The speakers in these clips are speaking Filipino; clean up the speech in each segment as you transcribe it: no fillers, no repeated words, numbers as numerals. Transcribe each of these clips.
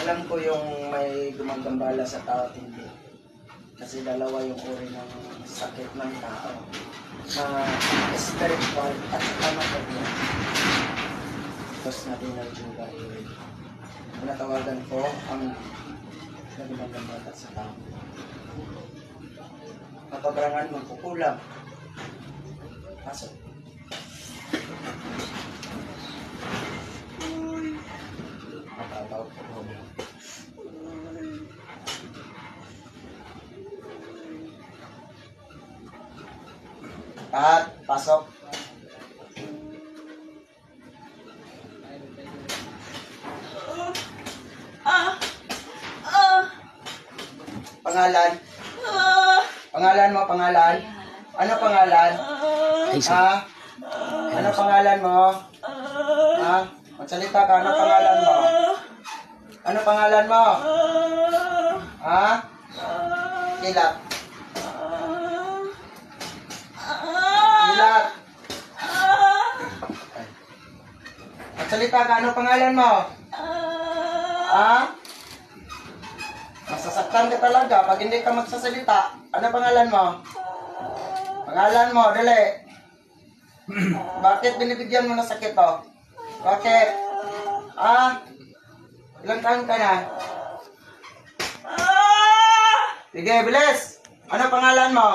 alam ko yung may gumagambala sa tao at hindi. Kasi dalawa yung uri ng sakit ng tao. Na spiritual at material. Tapos natin ang juga. Pinatawagan ko ang gumagambala sa tao. Kapabrangan mo, kukulang. Pasok. Matatawag ko po. Pasok. Pangalan? Pangalan mo, pangalan? Ano pangalan? Ha? Ano pangalan mo? Ha? Magsalita ka, ano pangalan mo? Ano pangalan mo? Ha? Kilat. Kilat. Magsalita ka, ano pangalan mo? Ha? Masasaktan ka talaga pag hindi ka magsasalita. Ano pangalan mo? Pangalan mo, dali. Bakit binibigyan mo na sakit to? Bakit? Ilang taon ka na? Sige, bilis! Ano pangalan mo?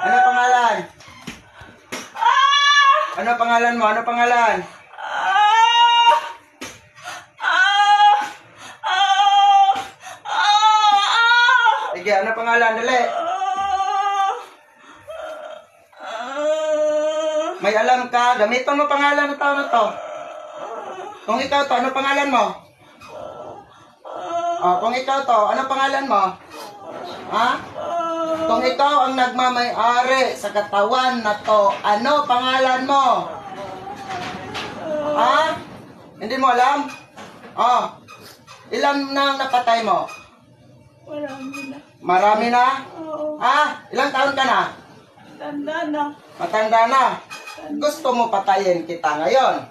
Ano pangalan? Ano pangalan mo? Ano pangalan? Sige, ano pangalan? Dali! May alam ka, gamitan mo pangalan ng tao na to. Kung ikaw to, ano pangalan mo? Kung ikaw to, ano pangalan mo? Ha? Kung ikaw ang nagmamay-ari sa katawan na to, ano pangalan mo? Ha? Hindi mo alam? Ilan na napatay mo? Marami na. Marami na? Oo. Ilang taon ka na? Tanda na. Matanda na? Gusto mo patayin kita ngayon?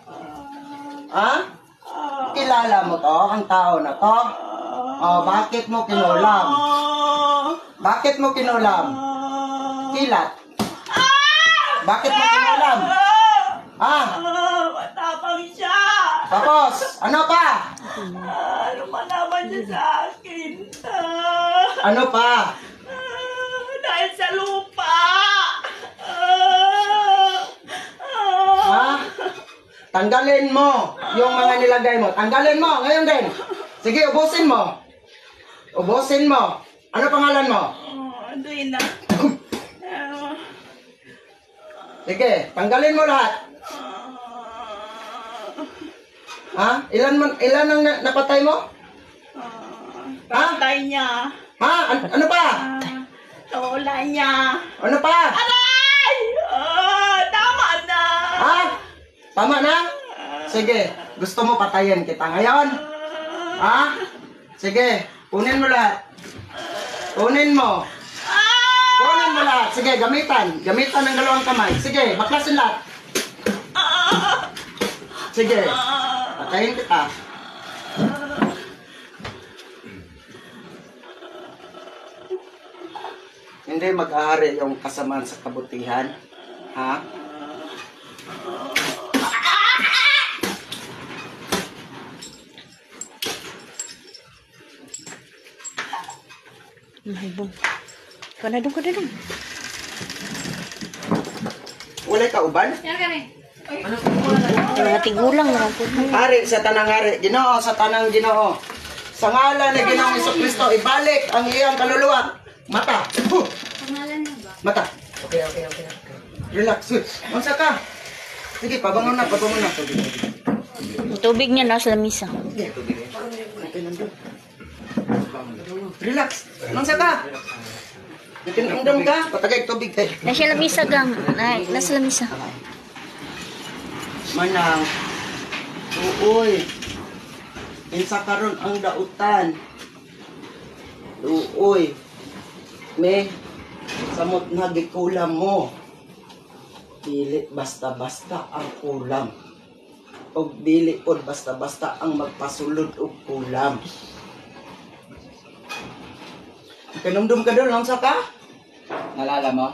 Kilala mo to, ang tao na to? Bakit mo kinulam? Bakit mo kinulam? Kilat. Bakit mo kinulam? Matapang siya. Tapos, ano pa? Ano malaman niya sa akin? Ano pa? Dahil sa lupa. Tanggalin mo yung mga nilagay mo. Tanggalin mo, ngayon din. Sige, ubusin mo. Ubusin mo. Ano pangalan mo? Duina. Sige, tanggalin mo lahat. Ilan ang napatay mo? Patay niya. Ano pa? Lola niya. Ano pa? Aray! Tama na. Tama na? Sige, gusto mo patayin kita ngayon? Sige, kunin mo lahat. Kunin mo. Kunin mo lahat. Sige, gamitan. Gamitan ng dalawang kamay. Sige, baklasin lahat. Sige, patayin kita. Hindi mag-aari yung kasamaan sa kabutihan. Mahibong. Kanadong. Wala ka uban? Mga tigulang naman po. Hari sa tanang hari, Ginoo sa tanang Ginoo. Sa ngalan ni Ginoong Jesucristo, ibalik ang iyong kaluluwa. Mata. Pangalan niya ba? Mata. Okay. Relax. Unsa ka? Sige, pabangon na. Tubig niya nasa lamisa. Okay, nandun. Relax. Unsa ka? Natinamdam ka? Patagay tubig kayo. Nasa lamisa gang. Nasa lamisa. Manang. Uoy. Insa karon ang dautan. Uoy. Me, samot na gikulam mo. Dili basta-basta ang kulam. og dili pod basta-basta ang magpasulod og kulam. Kanumdum ka doon, lang sa ka? Nalala mo?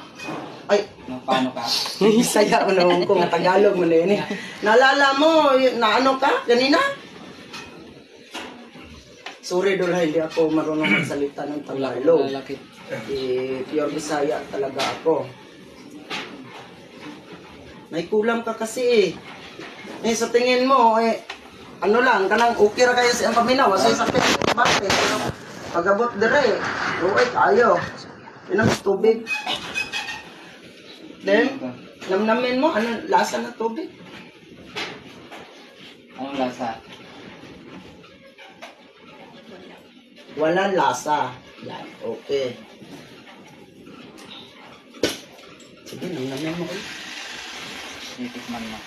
Ay, Nung paano ka? Bisaya mo naman ko nga Tagalog mo na yun eh. Naalala mo, na ano ka, kanina? Sorry Dol, hindi ako marunong magsalita ng Tagalog. Lalaki. Pure Bisaya talaga ako. May kulam ka kasi eh. Sa tingin mo, ano lang, kanang okay ra kayo sa ang paminaw, sa sakit, bakit? Pag-abot dire, uy, tayo. Yun ang tubig. Then, namnamin mo, ano lasa ng tubig? Anong lasa? Walang lasa. Yan, okay. Sige, namnamin mo. Titikman mo.